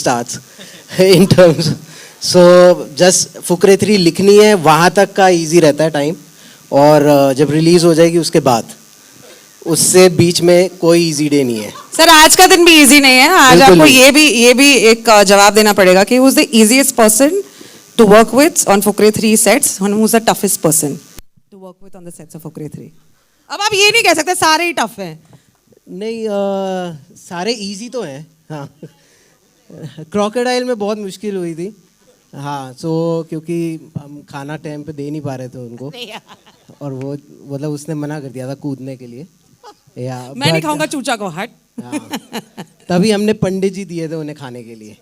starts in terms. So just Fukrey 3 लिखनी है वहाँ तक का इजी रहता है टाइम और जब रिलीज हो जाएगी उसके बाद उससे बीच में कोई इजी डे नहीं है. सर आज का दिन भी इजी नहीं है. आज बिल्कुल आपको नहीं. ये भी एक जवाब देना पड़ेगा कि who's the easiest person to work with on Fukre 3 sets and who's the toughest person to work with on the sets of Fukre 3. अब आप ये नहीं कह सकते सारे ही टफ हैं. नहीं सारे इजी तो हैं. हाँ क्रोकोडाइल में बहुत मुश्किल हुई थी. हाँ सो क्योंकि हम खाना टाइम पे दे नहीं पा रहे थे उनको और वो मतलब उसने मना कर दिया था कूदने के लिए. या मैं नहीं खाऊंगा चूचा को हट. तभी हमने पंडित जी दिए थे उन्हें खाने के लिए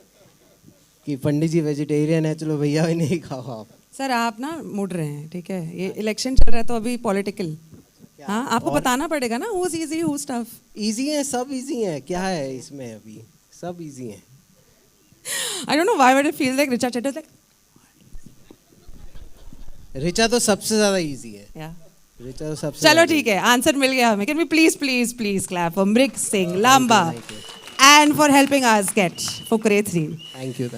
कि पंडित जी वेजिटेरियन है चलो भैया नहीं खाओ आप. सर आप ना मुड़ रहे हैं. ठीक है ये इलेक्शन चल रहा है तो अभी पॉलिटिकल. हाँ आपको बताना पड़ेगा ना who's easy who's tough. Easy है सब इजी है. क्या है इसमें अभी सब इजी है. I don't know why but it feels like Richa Chetty is like Richa तो सबसे ज्यादा इजी है. yeah. रिचा तो सबसे चलो ज्यादा ठीक है आंसर मिल गया हमें. Can we please clap for Mrik Singh Lamba Thank you. and for helping us get Fukre 3. Thank you.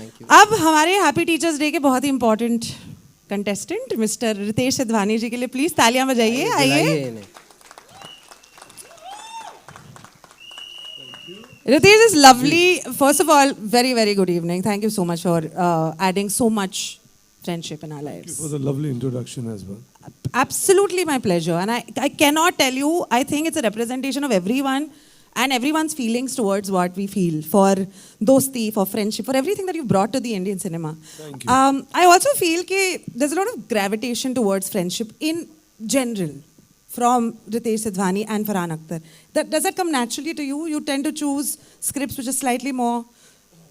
अब हमारे हैप्पी टीचर्स डे के बहुत ही important contestant mister Ritesh Sidhwani ji के लिए प्लीज तालियां बजाइए. आइए. Ritesh is lovely. First of all, very good evening. Thank you so much for adding so much friendship in our lives. Thank you for the lovely introduction as well. Absolutely my pleasure. And I cannot tell you, I think it's a representation of everyone and everyone's feelings towards what we feel for dosti, for friendship, for everything that you've brought to the Indian cinema. Thank you. I also feel that there's a lot of gravitation towards friendship in general from Ritesh Sidhwani and Farhan Akhtar. Does that come naturally to you? You tend to choose scripts which are slightly more,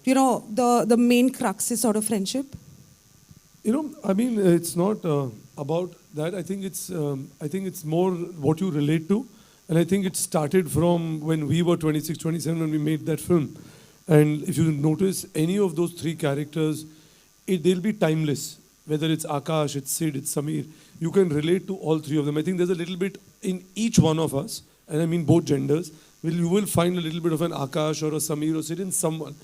the main crux is sort of friendship? I mean, it's not about that. I think it's more what you relate to. And I think it started from when we were 26, 27 when we made that film. And if you notice any of those three characters, they'll be timeless. Whether it's Akash, it's Sid, it's Samir, you can relate to all three of them. I think there's a little bit in each one of us, and I mean both genders, you will find a little bit of an Akash or a Samir or Sid in someone.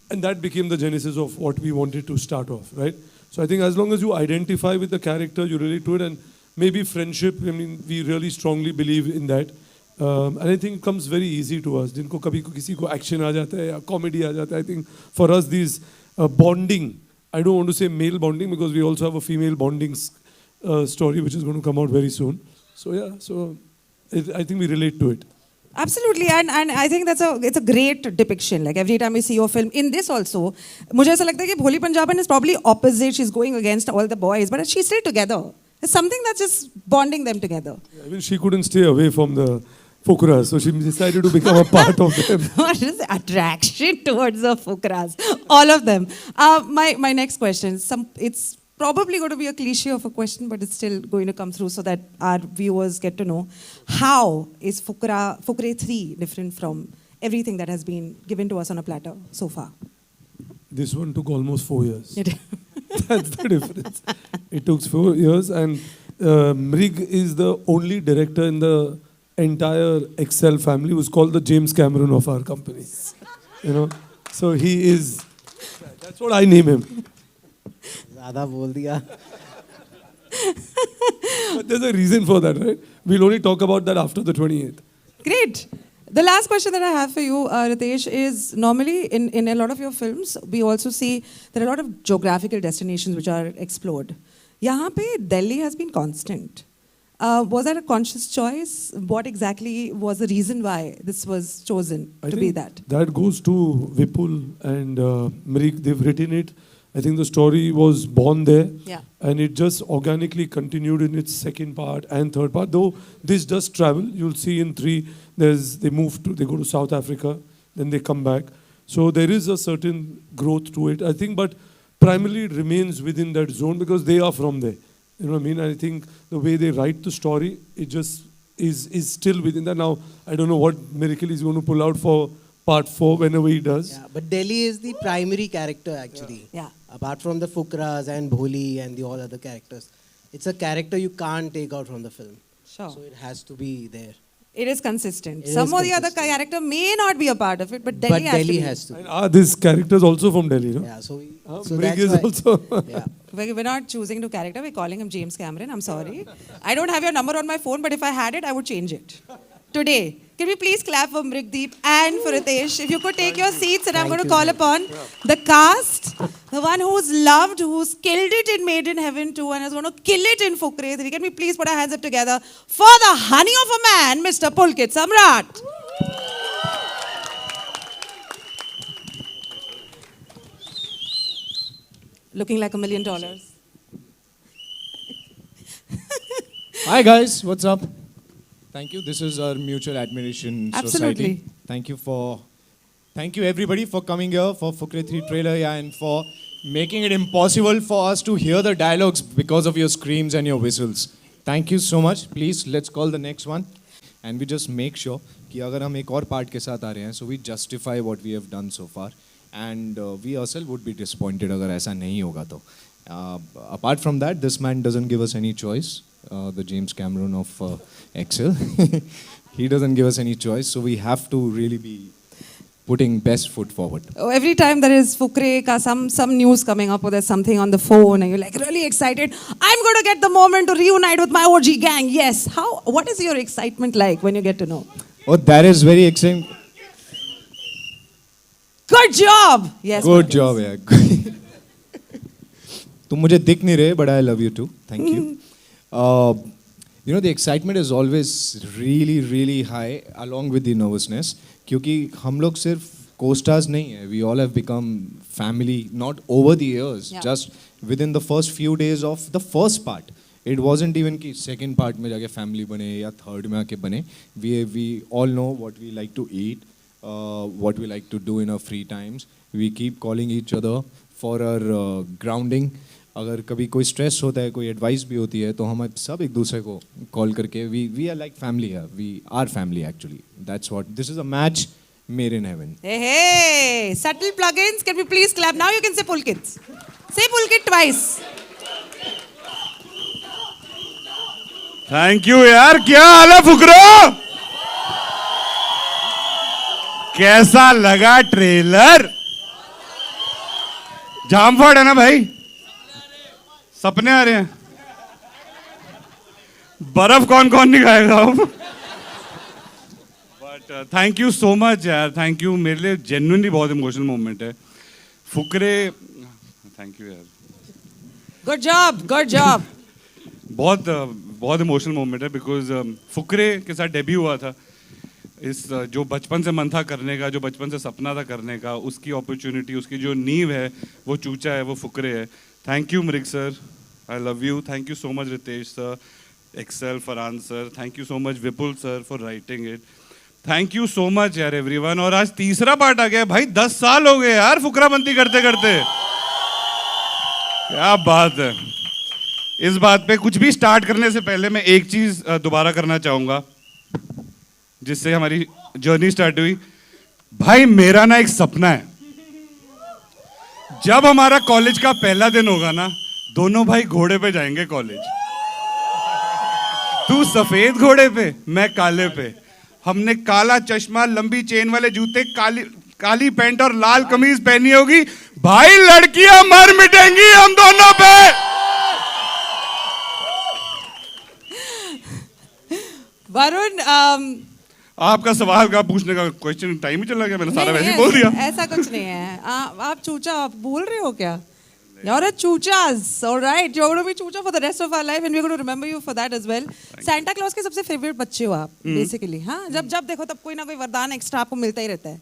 And that became the genesis of what we wanted to start off, right? So I think as long as you identify with the character, you relate to it, and maybe friendship, I mean, we really strongly believe in that. And I think it comes very easy to us. जिनको कभी किसी को action आ जाता है या comedy आ जाता है, I think for us these bonding, I don't want to say male bonding because we also have a female bonding story which is going to come out very soon. So yeah, I think we relate to it. Absolutely, and I think it's a great depiction. Like every time we see your film, in this also, मुझे ऐसा लगता है कि भोली पंजाबन is probably opposite. She's going against all the boys, but she's still together. There's something that's just bonding them together. I mean, she couldn't stay away from the Fukras, so she decided to become a part of them. What is the attraction towards the Fukras? All of them. My next question. It's probably going to be a cliche of a question, but it's still going to come through so that our viewers get to know. How is Fukre 3 different from everything that has been given to us on a platter so far? This one took almost 4 years. That's the difference. It took 4 years, and Mrig is the only director in the entire Excel family who's called the James Cameron of our company. So he is. That's what I name him. ज़्यादा बोल दिया. But there's a reason for that, right? We'll only talk about that after the 28th. Great. The last question that I have for you, Ritesh, is normally in a lot of your films, we also see there are a lot of geographical destinations which are explored. यहाँ पे Delhi has been constant. Was that a conscious choice? What exactly was the reason why this was chosen to be that? That goes to Vipul and Mrig. They've written it. I think the story was born there. Yeah. And it just organically continued in its second part and third part. Though this does travel. You'll see in 3, they go to South Africa, then they come back. So there is a certain growth to it, I think, but primarily it remains within that zone because they are from there. You know what I mean? I think the way they write the story, it just is still within that. Now, I don't know what miracle he's going to pull out for part 4 whenever he does. Yeah, but Delhi is the primary character actually. Yeah. Apart from the Fukras and Bholi and the all other characters. It's a character you can't take out from the film. Sure. So it has to be there. It is consistent. It Some is or the other consistent. character may not be a part of it, but But Delhi has Delhi to be. has to. And this character is also from Delhi, no? Yeah, so Brig that's is why. also. Yeah. We're not choosing to character. We're calling him James Cameron. I'm sorry. I don't have your number on my phone, but if I had it, I would change it. Today. Can we please clap for Mrigdeep and for Ritesh? If you could take your seats, and I'm going to call upon the cast, the one who's loved, who's killed it in Made in Heaven too, and is going to kill it in Fukre 3. Can we please put our hands up together for the honey of a man, Mr. Pulkit Samrat? Looking like $1 million. Hi guys, what's up? Thank you. This is our mutual admiration Absolutely. society. Thank you everybody for coming here for Fukre 3 trailer, yeah, and for making it impossible for us to hear the dialogues because of your screams and your whistles. Thank you so much. Please let's call the next one, and we just make sure कि अगर हम एक और part के साथ आ रहे हैं, so we justify what we have done so far, and we ourselves would be disappointed अगर ऐसा नहीं होगा तो. Apart from that, this man doesn't give us any choice. The James Cameron of Excel. He doesn't give us any choice, so we have to really be putting best foot forward. Oh, every time there is Fukre ka some news coming up or there's something on the phone and you're like really excited, I'm going to get the moment to reunite with my OG gang. Yes. What is your excitement like when you get to know? Oh, that is very exciting. Good job. Yes. Good Pulkit. job, yeah. तुम मुझे दिख नहीं रहे, but I love you too. Thank you. You know, the excitement is always really, really high along with the nervousness. क्योंकि हम लोग सिर्फ co-stars नहीं हैं. We all have become family, not over the years, Yeah. just within the first few days of the first part. It wasn't even कि second part में जाके family बने या third में आके बने. We all know what we like to eat, what we like to do in our free times. We keep calling each other for our grounding. अगर कभी कोई स्ट्रेस होता है, कोई एडवाइस भी होती है, तो हम सब एक दूसरे को कॉल करके वी आर लाइक फैमिली है. We are family actually. That's what this is a match made in heaven. Hey, subtle plugins. Can we please clap? Now you can say Pulkit. Say Pulkit twice. Thank you यार. क्या हाल है फुकरो? कैसा लगा trailer? जामफड़ है ना भाई? सपने आ रहे हैं. बर्फ कौन कौन नहीं खाएगा अब? But thank you so much यार. Thank you. मेरे लिए जेन्युइनली बहुत इमोशनल मोमेंट है. फुकरे. थैंक यू यार. Good job. Good job. बहुत इमोशनल मोमेंट है बिकॉज फुकरे के साथ डेब्यू हुआ था. इस जो बचपन से मन था करने का, जो बचपन से सपना था करने का, उसकी अपॉर्चुनिटी, उसकी जो नींव है वो चूचा है, वो फुकरे है. Thank you Mrig sir. I love you. Thank you so much Ritesh sir, Excel, Farhan sir. Thank you so much Vipul sir for writing it. Thank you so much यार एवरीवन. और आज तीसरा पार्ट आ गया भाई. 10 साल हो गए यार फुकराबंदी करते करते. क्या बात है. इस बात पे कुछ भी स्टार्ट करने से पहले मैं एक चीज दोबारा करना चाहूंगा जिससे हमारी जर्नी स्टार्ट हुई. भाई मेरा ना एक सपना है, जब हमारा कॉलेज का पहला दिन होगा ना, दोनों भाई घोड़े पे जाएंगे कॉलेज. तू सफेद घोड़े पे, मैं काले पे. हमने काला चश्मा, लंबी चेन वाले जूते, काली पैंट और लाल कमीज पहनी होगी. भाई लड़कियां मर मिटेंगी हम दोनों पे. वरुण, आपका सवाल का पूछने का क्वेश्चन टाइम ही चला गया. मैंने सारा वैसे ही बोल दिया. ऐसा कुछ नहीं है. आप चूचा आप बोल रहे हो क्या? You're a choochas, all right. You're going to be choocha for the rest of our life, and we're going to remember you for that as well. Santa Claus के सबसे फेवरेट बच्चे हो आप, basically. हाँ, जब देखो तब कोई ना कोई वरदान एक्स्ट्रा आपको मिलता ही रहता है.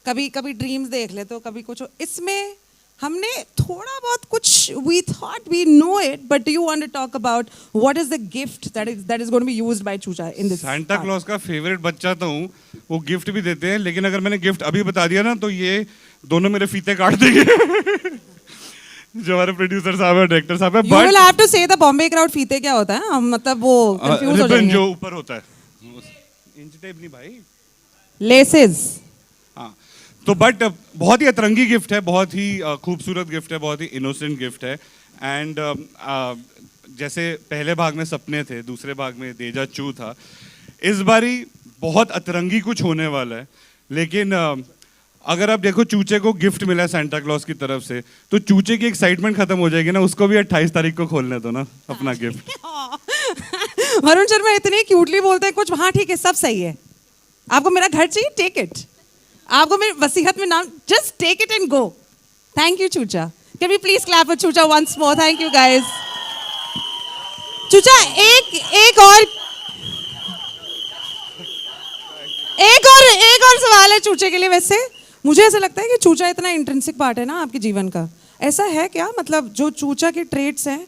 कभी ड्रीम्स देख लेते हो, कभी कुछ. इसमें हमने थोड़ा बहुत कुछ, we thought we know it, but do you want to talk about what is the gift that is going to be used by Chucha in this? Santa Claus का फेवरेट बच्चा तो हूँ. वो गिफ्ट भी देते हैं, लेकिन अगर मैंने गिफ्ट अभी बता दिया ना तो ये दोनों मेरे फीते काट देंगे. जो हमारे प्रोड्यूसर साहब है, डायरेक्टर साहब है. You will have to say the Bombay crowd फीते क्या होता है? मतलब वो confuse हो जाएंगे. जो ऊपर होता है, इंच टेप नहीं भाई, Laces. हाँ. तो बट बहुत ही अतरंगी गिफ्ट है, बहुत ही खूबसूरत गिफ्ट है, बहुत ही इनोसेंट गिफ्ट है. एंड जैसे पहले भाग में सपने थे, दूसरे भाग में देजा चू था, इस बारी बहुत अतरंगी कुछ होने वाला है, लेकिन अगर आप देखो चूचे को गिफ्ट मिला है सेंटा क्लॉज की तरफ से, तो चूचे की एक्साइटमेंट खत्म हो जाएगी ना, उसको भी 28 तारीख को खोलने दो ना अपना गिफ्ट। वरुण शर्मा इतने क्यूटली बोलते हैं कुछ, हाँ ठीक है सब सही है, आपको मेरा घर चाहिए टेक इट, आपको मेरी वसीयत में नाम, just take it and go. Thank you Choocha, can we please clap for Choocha once more, thank you guys. Choocha एक और सवाल है चूचे के लिए। वैसे मुझे ऐसा लगता है कि चूचा इतना इंट्रिंसिक पार्ट है ना आपके जीवन का, ऐसा है क्या? मतलब जो चूचा के ट्रेट्स हैं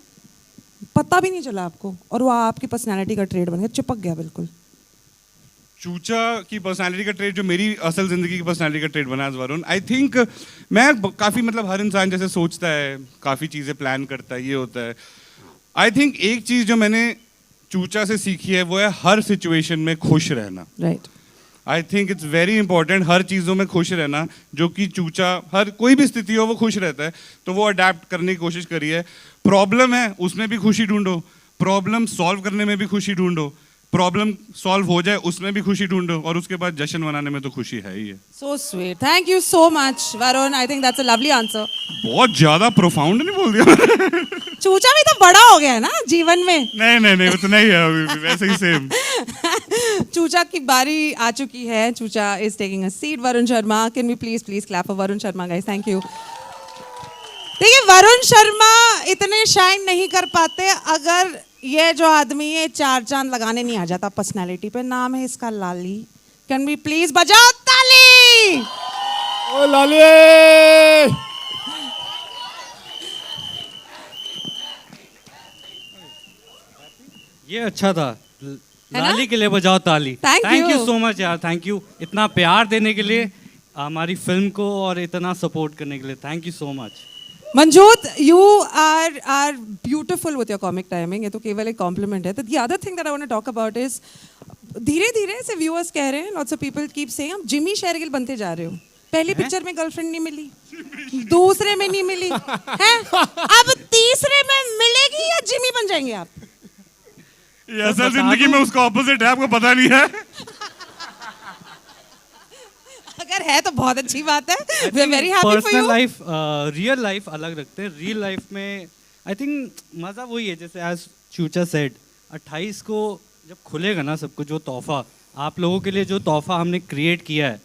पता भी नहीं चला आपको और वो आपकी पर्सनालिटी का ट्रेट बन गया, चिपक गया बिल्कुल। चूचा की पर्सनालिटी का ट्रेट जो मेरी असल जिंदगी की पर्सनालिटी का ट्रेट बना है वरुण, आई थिंक मैं काफ़ी मतलब हर इंसान जैसे सोचता है, काफ़ी चीज़ें प्लान करता है, ये होता है। आई थिंक एक चीज़ जो मैंने चूचा से सीखी है वो है हर सिचुएशन में खुश रहना। Right. I think it's very important हर चीज़ों में खुश रहना, जो कि चूचा हर कोई भी स्थिति हो वो खुश रहता है, तो वो अडेप्ट करने की कोशिश करी है। प्रॉब्लम है उसमें भी खुशी ढूंढो, प्रॉब्लम सॉल्व करने में भी खुशी ढूंढो, प्रॉब्लम सॉल्व हो जाए उसमें भी खुशी ढूंढो, और उसके बाद जश्न मनाने में तो खुशी है ही है। So sweet, thank you so much Varun, I think that's a lovely answer. बहुत ज़्यादा प्रोफाउंड नहीं बोल दिया? चूचा भी तो बड़ा हो गया है ना जीवन में। नहीं उतना ही है अभी भी, वैसे ही सेम। चूचा की बारी आ चुकी है, Choocha is taking a seat. Varun Sharma, can we please clap for Varun Sharma guys, thank you. देखिए वरुण शर्मा इतने शाइन नहीं कर पाते अगर ये जो आदमी है 4 चांद लगाने नहीं आ जाता पर्सनालिटी पे। नाम है इसका लाली, कैन वी प्लीज बजाओ ताली। ओ लाली, ये अच्छा था, ना? लाली के लिए बजाओ ताली। Thank thank you. You so much यार, थैंक यू इतना प्यार देने के लिए हमारी फिल्म को और इतना सपोर्ट करने के लिए, thank you so much. Manjot, you are beautiful with your comic timing. ये तो केवल एक compliment है. The other thing that I want to talk about is धीरे-धीरे से viewers कह रहे हैं, lots of people keep saying हम जिमी शेरगिल बनते जा रहे हो। पहली पिक्चर में गर्लफ्रेंड नहीं मिली, दूसरे में नहीं मिली, हैं? अब तीसरे में मिलेगी या जिमी बन जाएंगे आप? ये असल जिंदगी में उसका ऑपोजिट है, आपको पता नहीं है? अगर है तो बहुत अच्छी बात है। We are very happy for personal you. Life real life अलग रखते हैं। रियल लाइफ में आई थिंक मज़ा वही है, जैसे एज चूचा सेड 28 को जब खुलेगा ना सब कुछ, जो तोहफा आप लोगों के लिए जो तोहफा हमने क्रिएट किया है,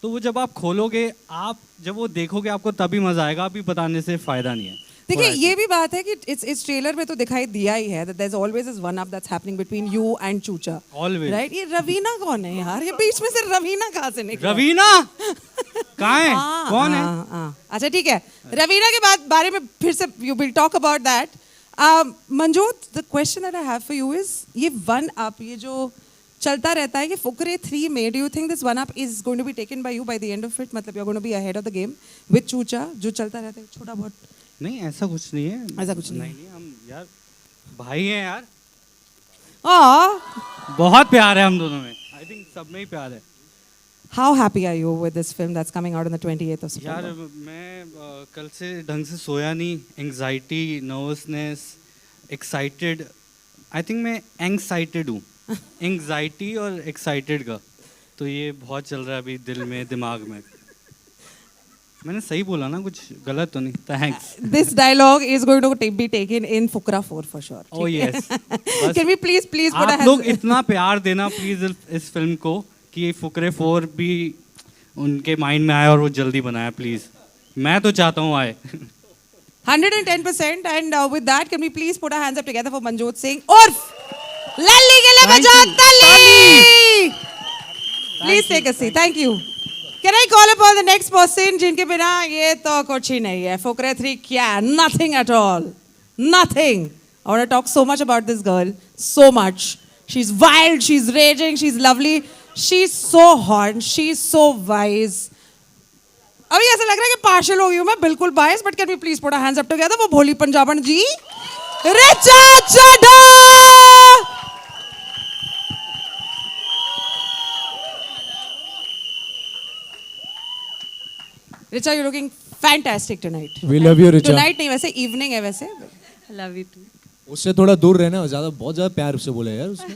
तो वो जब आप खोलोगे, आप जब वो देखोगे आपको तभी मज़ा आएगा, अभी बताने से फ़ायदा नहीं है। देखिए ये भी बात है कि इस ट्रेलर में तो दिखाई दिया ही है that there's always this one up that's happening between you and चूचा। Always. Right? ये रवीना कौन है यार? ये बीच में से रवीना कहाँ से निकला? रवीना कहाँ है? कौन है? अच्छा ठीक है, रवीना के बारे में फिर से you will talk about that. Manjot, the question that I have for you is ये one up, ये जो चलता रहता है कि फुकरे 3 में, do you think this one up is going to be taken by you by the end of it? मतलब you're going to be ahead of the game with चूचा, जो चलता रहता है छोटा बहुत? नहीं ऐसा कुछ नहीं है, ऐसा कुछ नहीं नहीं हम यार भाई हैं यार, हाँ। बहुत प्यार है हम दोनों में, आई थिंक सब में ही प्यार है। How happy are you with this film that's coming out on the 28th of यार September? मैं कल से ढंग से सोया नहीं, anxiety, nervousness, excited, I think मैं एंग्जाइटेड हूँ, एंग्जाइटी और एक्साइटेड का, तो ये बहुत चल रहा है अभी दिल में, दिमाग में। मैंने सही बोला ना, कुछ गलत तो नहीं? Thanks. This dialogue is going to be taken in Fukra 4 for sure. Oh yes. Can we please put a आप hand? लोग इतना प्यार देना प्लीज इस फिल्म को कि फुकरे 4 भी उनके माइंड में आए और वो जल्दी बनाए प्लीज। मैं तो चाहता हूँ आए। 110%, and with that, can we please put our hands up together for Manjot Singh? Urf Lalli ke liye bajao tali. Please take a seat. Thank you. Can I call upon the next person जिनके बिना ये तो कुछ ही नहीं है? फुकरे 3 क्या? Nothing at all. Nothing. I want to talk so much about this girl. So much. She's wild. She's raging. She's lovely. She's so hot. She's so wise. अभी ऐसा लग रहा है कि पार्शल हो गई हूँ मैं, बिल्कुल bias, but can we please put our hands up together वो Bholi Punjaban ji, Richa Chadha. Richa, you looking fantastic tonight. We love you, Richa. Tonight नहीं, वैसे इवनिंग है वैसे। Love you too. उससे थोड़ा दूर रहना, ज्यादा बहुत ज्यादा प्यार से बोला यार उसने।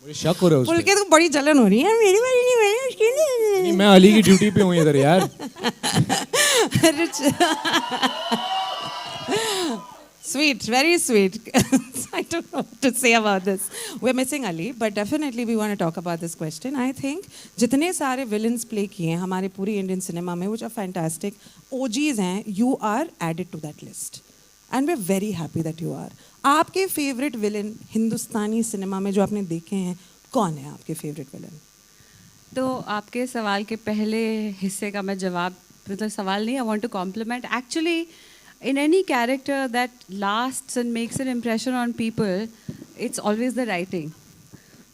मुझे शक हो रहा है उस पे। पुलकित को बड़ी जलन हो रही है, मेरी बारी नहीं, मैंने उसकी नहीं, मैं अली की ड्यूटी पे हूँ इधर यार। Sweet, very sweet. I don't know what to say about this. We're missing Ali, but definitely we want to talk about this question. I think जितने सारे villains play किए हैं हमारे पूरी Indian cinema में, which are fantastic, OGs हैं, you are added to that list. And we're very happy that you are. आपके favorite villain हिंदुस्तानी cinema में जो आपने देखे हैं, कौन है आपके favorite villain? तो आपके सवाल के पहले हिस्से का मैं जवाब, मतलब सवाल नहीं, I want to compliment. Actually, in any character that lasts and makes an impression on people, it's always the writing.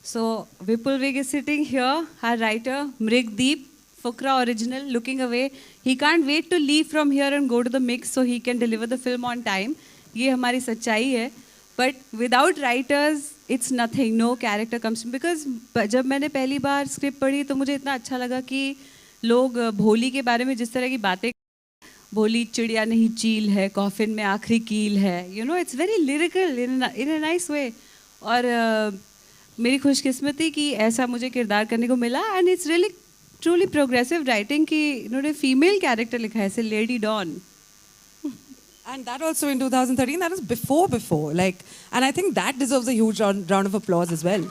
So Vipul Vig is sitting here, our writer, Mrigdeep, Fukra original, looking away. He can't wait to leave from here and go to the mix so he can deliver the film on time. ये हमारी सच्चाई है. But without writers, it's nothing. No character comes. Because जब मैंने पहली बार script पढ़ी तो मुझे इतना अच्छा लगा कि लोग भोली के बारे में जिस तरह की बातें, भोली चिड़िया नहीं चील है, कॉफिन में आखिरी कील है, you know, it's very lyrical in a nice way. और मेरी खुशकिस्मती कि ऐसा मुझे किरदार करने को मिला. And it's really truly progressive writing कि इन्होंने फीमेल कैरेक्टर लिखा है, ऐसे lady don. And that also in 2013, that was before, like, and I think that deserves a huge round of applause as well.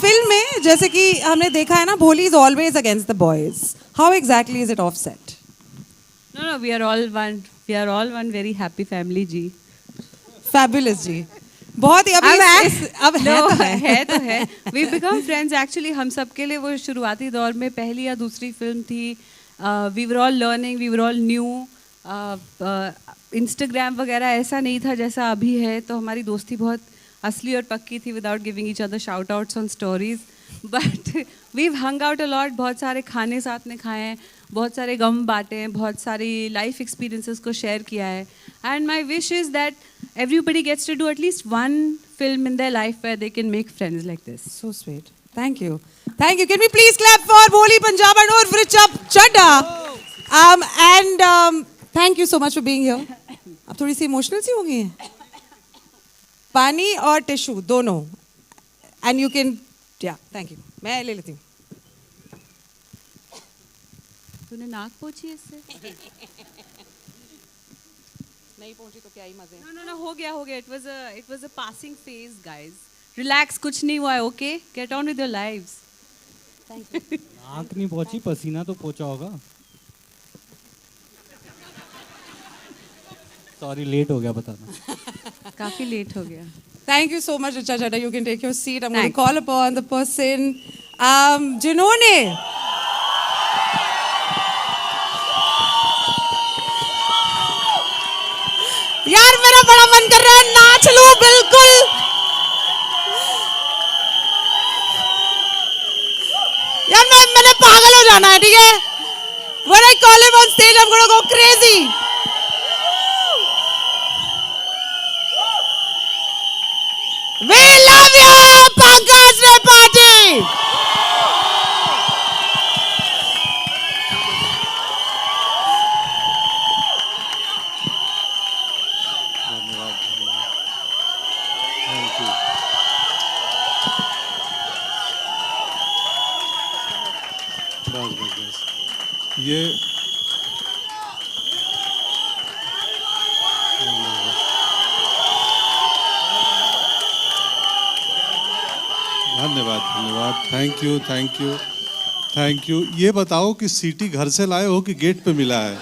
Film में जैसे कि हमने देखा है ना, भोली is always against the boys. How exactly is it offset? No, we are all one. We are all one very happy family, ji. Fabulous जी. बहुत ही अब है तो है. We become friends actually. हम सब के लिए वो शुरुआती दौर में पहली या दूसरी फिल्म थी. We were all learning. We were all new. Instagram वगैरह ऐसा नहीं था जैसा अभी है, तो हमारी दोस्ती बहुत असली और पक्की थी without giving each other shout outs on stories. But we hung out a lot. बहुत सारे खाने साथ में खाए हैं, बहुत सारे गम बांटे हैं, बहुत सारी लाइफ एक्सपीरियंसेस को शेयर किया है. And my wish is that everybody gets to do at least one film in their life where they can make friends like this. So sweet. Thank you. Thank you. Can we please clap for Bholi Punjab and Urf Richard Chadha? Thank you so much for being here. अब थोड़ी सी emotional सी हो गई है. पानी और tissue दोनों. And you can, yeah, thank you. मैं ले लेती हूँ. तूने नाक पोंछी इससे? नहीं पहुँची तो क्या ही मजे. No, हो गया. It was a passing phase, guys. Relax, कुछ नहीं हुआ है, okay? Get on with your lives. Thank you. नाक नहीं पहुंची, पसीना तो पहुंचा होगा. सॉरी, लेट हो गया बताना. काफी लेट हो गया. Thank you so much, Richa Chadha. You can take your seat. I'm going to Thanks. call upon the person जिन्होंने यार मेरा बड़ा मन कर रहा है नाच लूं बिल्कुल. यार मैंने पागल हो जाना है, ठीक है. When I call him on stage, I'm going to go crazy. We love you, Pankaj Tripathi. ये धन्यवाद. Thank you. ये बताओ कि सीटी घर से लाए हो कि गेट पे मिला है?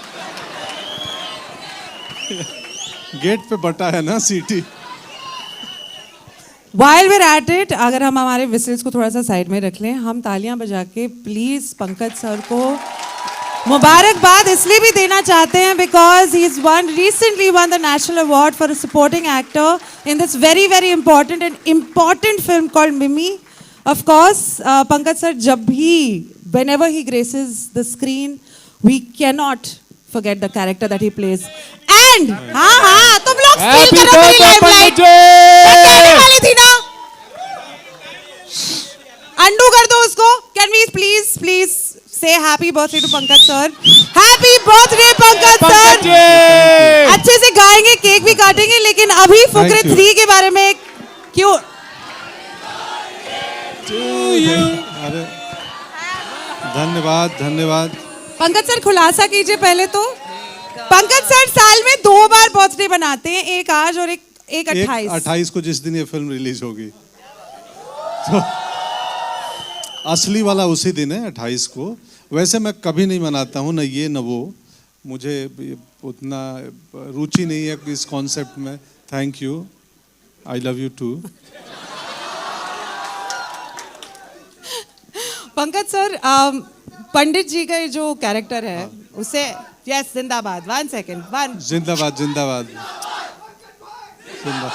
गेट पे बटा है ना सीटी. While we're at it, अगर हम हमारे whistles को थोड़ा सा साइड में रख लें, हम तालियां बजा के प्लीज पंकज सर को मुबारकबाद इसलिए भी देना चाहते हैं because he's recently won the National Award for a supporting actor in this very important film called Mimi. Of course, Pankaj sir, whenever he graces the screen, we cannot forget the character that he plays. And हाँ तुम लोग feel करो मेरी limelight. मैं कहने वाली थी ना. Undo कर दो उसको. Can we please say happy birthday to Pankaj sir. Happy birthday Pankaj sir. अच्छे से गाएंगे, केक भी काटेंगे, लेकिन अभी फुकरे 3 के बारे में क्यों धन्यवाद धन्यवाद। पंकज सर खुलासा कीजिए पहले तो। पंकज सर साल में 2 बार बर्थडे बनाते हैं, एक आज और एक 28। 28 को जिस दिन ये फिल्म रिलीज होगी, तो असली वाला उसी दिन है 28 को। वैसे मैं कभी नहीं मनाता हूँ, न ये न वो, मुझे उतना रुचि नहीं है इस कॉन्सेप्ट में। Thank you, I love you too. Pankaj sir, Pandit ji का ये जो कैरेक्टर है उसे, यस जिंदाबाद, 1 सेकंड, 1 जिंदाबाद जिंदाबाद जिंदाबाद।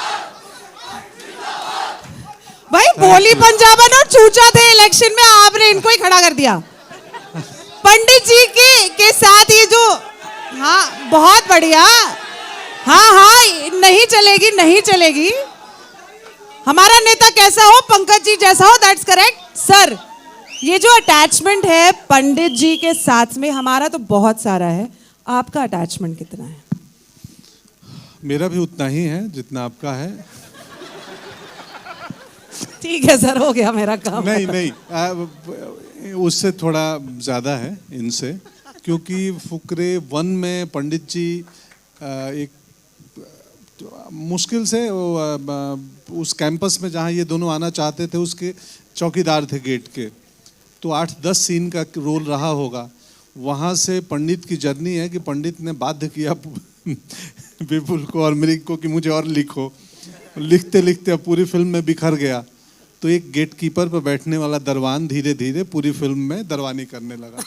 भाई बोली पंजाबन और चूचा थे इलेक्शन में, आपने इनको ही खड़ा कर दिया। पंडित जी के साथ ये जो, हाँ बहुत बढ़िया, हाँ नहीं चलेगी, नहीं चलेगी। हमारा नेता कैसा हो, पंकज जी जैसा हो, दैट्स करेक्ट सर। ये जो अटैचमेंट है पंडित जी के साथ में, हमारा तो बहुत सारा है, आपका अटैचमेंट कितना है? मेरा भी उतना ही है जितना आपका है। ठीक है सर, हो गया मेरा काम। नहीं उससे थोड़ा ज़्यादा है इनसे, क्योंकि फुकरे 1 में पंडित जी एक मुश्किल से उस कैंपस में जहाँ ये दोनों आना चाहते थे उसके चौकीदार थे गेट के, तो 8-10 सीन का रोल रहा होगा। वहाँ से पंडित की जर्नी है कि पंडित ने बाध्य किया विपुल को और मृग को कि मुझे और लिखो, लिखते लिखते अब पूरी फिल्म में बिखर गया। तो एक गेट कीपर पर बैठने वाला दरवान धीरे धीरे पूरी फिल्म में दरवानी करने लगा।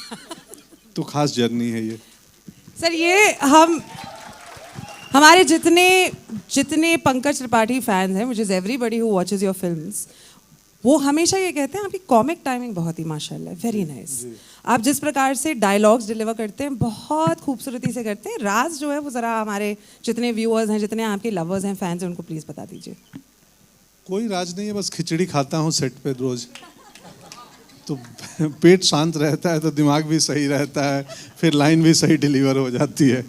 तो खास जर्नी है ये सर। ये हमारे जितने पंकज त्रिपाठी फैंस हैं, which is everybody who watches your films, वो हमेशा ये कहते हैं आपकी कॉमिक टाइमिंग बहुत ही माशाल्लाह, वेरी नाइस। आप जिस प्रकार से डायलॉग्स डिलीवर करते हैं बहुत खूबसूरती से करते हैं। राज जो है वो ज़रा हमारे जितने व्यूअर्स हैं, जितने आपके लवर्स हैं, फैंस हैं, उनको प्लीज़ बता दीजिए। कोई राज नहीं है, बस खिचड़ी खाता हूँ सेट पे रोज, तो पेट शांत रहता है तो दिमाग भी सही रहता है, फिर लाइन भी सही डिलीवर हो जाती है।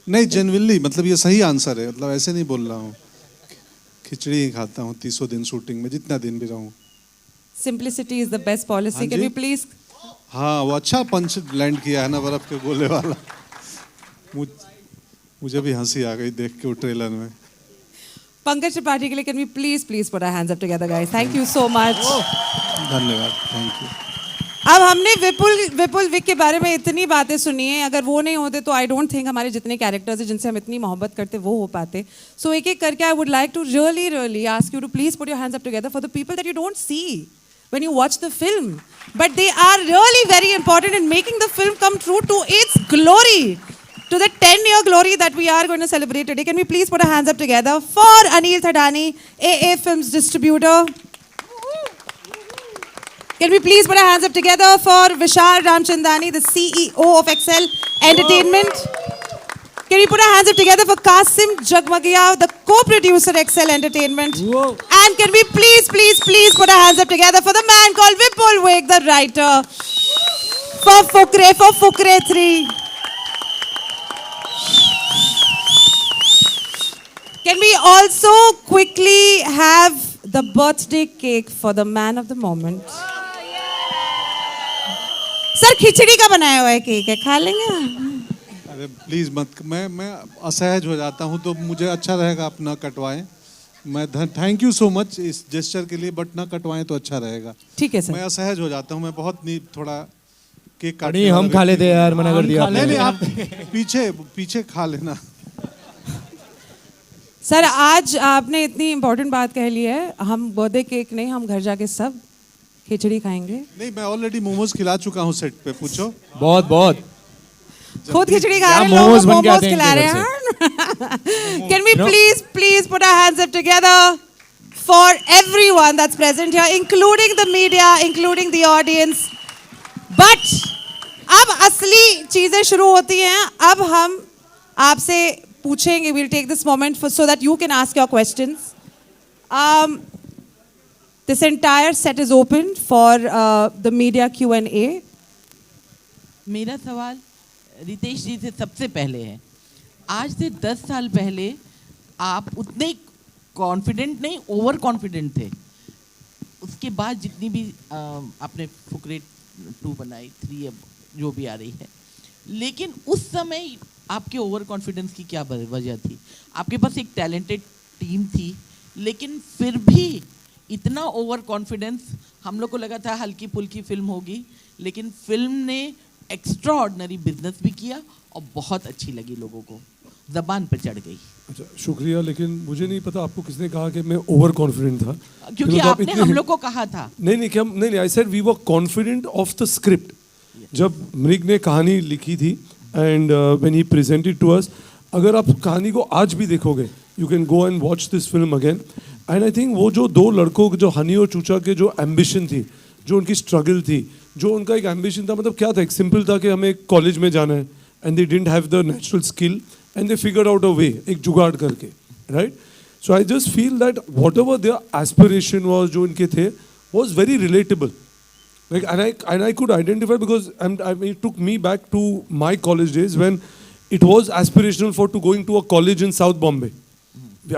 नहीं जेन्युइनली, मतलब ये सही आंसर है, मतलब ऐसे नहीं बोल रहा हूँ। खिचड़ी ही खाता हूँ 30 दिन शूटिंग में, जितना दिन भी रहूँ। Simplicity is the best policy. Can you please? हाँ, वो अच्छा पंच लैंड किया है ना, बर्फ के गोले वाला। मुझे भी हंसी आ गई देख के वो ट्रेलर में। पंकज त्रिपाठी के लिए can we please put our hands up together guys? Thank you so much. धन्यवाद, थैंक यू। अब हमने विपुल विक के बारे में इतनी बातें सुनी है, अगर वो नहीं होते तो आई डोंट थिंक हमारे जितने कैरेक्टर्स हैं जिनसे हम इतनी मोहब्बत करते वो हो पाते। सो एक एक करके I would like to really ask you to please put your hands up together for the people that you don't see when you watch the film, but they are really very important in making the film come true to its glory, to the 10-year glory that we are going to celebrate today. Can we please put our hands up together for Anil Thadani, AA Films distributor? Can we please put our hands up together for Vishal Ramchandani, the CEO of Excel Entertainment? Can we put our hands up together for Qasim Jagmagia, the co-producer Excel Entertainment? Whoa. And can we please put our hands up together for the man called Vipul Wig, the writer for Fukre 3. Can we also quickly have the birthday cake for the man of the moment? Sir khichdi का बनाया हुआ है cake है, खा लेंगे? अरे please मत, मैं असहज हो जाता हूँ, तो मुझे अच्छा रहेगा आप ना कटवाएं। मैं थैंक यू सो मच इस जेस्चर के लिए, बट ना कटवाएं तो अच्छा रहेगा। ठीक है सर। मैं असहज हो जाता हूँ, मैं बहुत थोड़ा केक काट। नहीं हम खा लेते यार, मना कर दिया आपने। नहीं आप पीछे खा लेना। सर आज आपने इतनी इम्पोर्टेंट बात कह ली है, हम बर्थडे केक नहीं, हम घर जाके सब खिचड़ी खाएंगे। नहीं, मैं ऑलरेडी मोमोज खिला चुका हूँ सेट पे, पूछो। बहुत खुद खिचड़ी खा रहे हैं, मोमोज लोगों बन के को आते मोमोज हैं खिला रहे हैं। Can we please put our hands up together for everyone that's present here, including the media, including the audience. But अब असली चीजें शुरू होती हैं। अब हम आपसे पूछेंगे, we'll take this moment so that you can ask your questions. This entire set is open for the media Q&A. मेरा सवाल रितेश जी से सबसे पहले है। आज से 10 साल पहले आप उतने कॉन्फिडेंट नहीं, ओवर कॉन्फिडेंट थे। उसके बाद जितनी भी आपने फुकरे 2 बनाई, 3 अब जो भी आ रही है। लेकिन उस समय आपके ओवर कॉन्फिडेंस की क्या वजह थी? आपके पास एक टैलेंटेड टीम थी, लेकिन फिर भी इतना ओवर कॉन्फिडेंस? हम लोग को लगा था हल्की फुल्की फिल्म होगी, लेकिन फिल्म ने एक्स्ट्रा ऑर्डिनरी बिजनेस भी किया और बहुत अच्छी लगी लोगों को, जबान पे चढ़ गई। अच्छा, शुक्रिया, लेकिन मुझे नहीं पता आपको किसने कहा कि मैं ओवर कॉन्फिडेंट था, क्योंकि तो आपने हम लोग को कहा था। नहीं, क्या नहीं, I said we were confident of the script. जब मृग ने कहानी लिखी थी and when he presented to us, अगर आप कहानी को आज भी देखोगे, you can go and watch this film again, and I think वो जो 2 लड़कों जो हनी और चूचा के जो एम्बिशन थी, जो उनकी स्ट्रगल थी, जो उनका एक एम्बिशन था, मतलब क्या था, एक सिंपल था कि हमें कॉलेज में जाना है, and they didn't have the natural skill and they figured out a way, एक जुगाड़ करके, right? So I just feel that whatever their aspiration was, जो इनके थे, was very relatable. Like, and I could identify because it took me back to my college days when it was aspirational for to going to a college in South Bombay.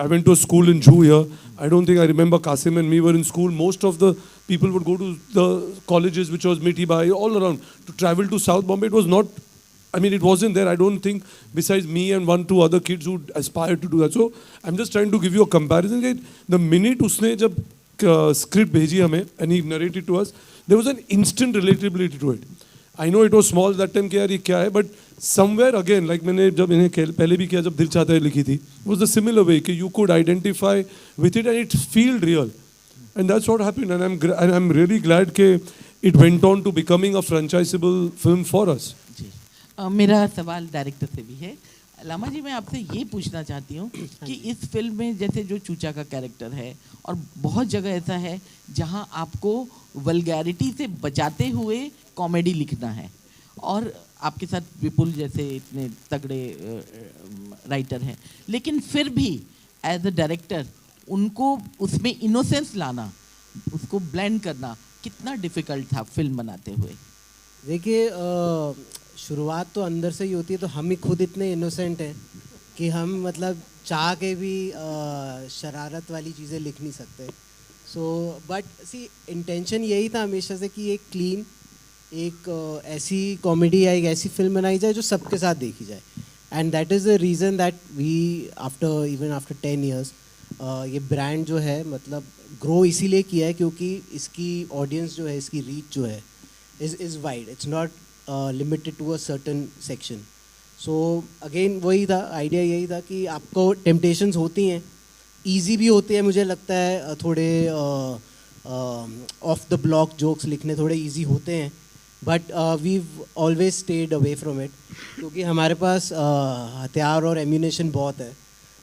I went to a school in Jew here. I don't think I remember Qasim and me were in school. Most of the people would go to the colleges which was Miti Bai, all around. To travel to South Bombay, it was not, I mean, it wasn't there. I don't think besides me and 1-2 other kids who aspired to do that. So I'm just trying to give you a comparison. The minute उसने जब script भेजी हमें and he narrated to us, there was an instant relatability to it. I know it was small that time कि यार ये क्या है, but somewhere again, like मैंने जब इन्हें पहले भी किया, जब दिल चाहता है लिखी थी, was the similar way कि you could identify with it and it feel real, and that's what happened, and I'm really glad कि it went on to becoming a franchisable film for us. जी, मेरा सवाल director से भी है। लामा जी, मैं आपसे ये पूछना चाहती हूँ कि इस फिल्म में जैसे जो चूचा का कैरेक्टर है, और बहुत जगह ऐसा है जहाँ आपको वल्गैरिटी से बचाते हुए कॉमेडी लिखना है, और आपके साथ विपुल जैसे इतने तगड़े राइटर हैं, लेकिन फिर भी एज अ डायरेक्टर उनको उसमें इनोसेंस लाना, उसको ब्लेंड करना कितना डिफिकल्ट था फिल्म बनाते हुए? देखिए, शुरुआत तो अंदर से ही होती है, तो हम ही खुद इतने इनोसेंट हैं कि हम मतलब चाह के भी शरारत वाली चीज़ें लिख नहीं सकते. सो बट सी, इंटेंशन यही था हमेशा से कि एक क्लीन, एक ऐसी कॉमेडी या एक ऐसी फिल्म बनाई जाए जो सबके साथ देखी जाए. And that is the reason that we after 10 years ये ब्रांड जो है मतलब ग्रो इसीलिए किया है क्योंकि इसकी ऑडियंस जो है, इसकी रीच जो है is wide. It's not limited to a certain section. So again वही था, आइडिया यही था कि आपको टेम्पटेशंस होती हैं, इजी भी होते हैं, मुझे लगता है थोड़े ऑफ द ब्लॉक जोक्स लिखने थोड़े इजी होते हैं, but we always stayed away from it क्योंकि हमारे पास हथियार और एम्यूनेशन बहुत है,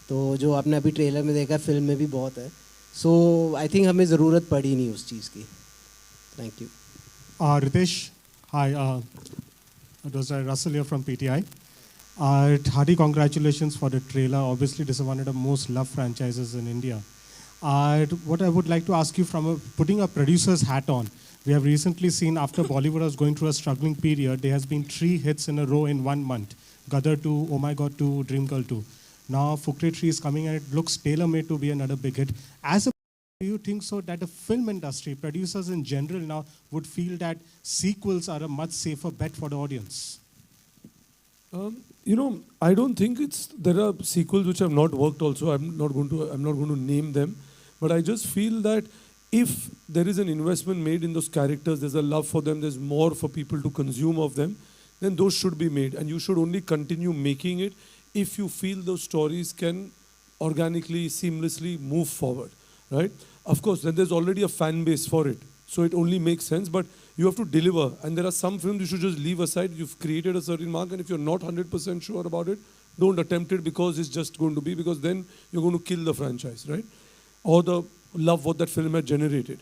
तो जो आपने अभी ट्रेलर में देखा, फिल्म में भी बहुत है. सो आई थिंक हमें ज़रूरत पड़ी नहीं उस चीज़ की. Thank you. Ritesh, hi. It was Russell here from PTI. Hearty congratulations for the trailer. Obviously, this is one of the most loved franchises in India. What I would like to ask you, from putting a producer's hat on, we have recently seen after Bollywood was going through a struggling period, there has been 3 hits in a row in 1 month. Gadar 2, Oh My God 2, Dream Girl 2. Now Fukre 3 is coming and it looks tailor-made to be another big hit. Do you think so that the film industry, producers in general now, would feel that sequels are a much safer bet for the audience? I don't think there are sequels which have not worked also. I'm not going to name them, but I just feel that if there is an investment made in those characters, there's a love for them, there's more for people to consume of them, then those should be made, and you should only continue making it if you feel those stories can organically, seamlessly move forward, right? Of course, then there's already a fan base for it, so it only makes sense, but you have to deliver, and there are some films you should just leave aside. You've created a certain mark, and if you're not 100% sure about it, don't attempt it because it's just going to be, because then you're going to kill the franchise, right? Or the love what that film had generated.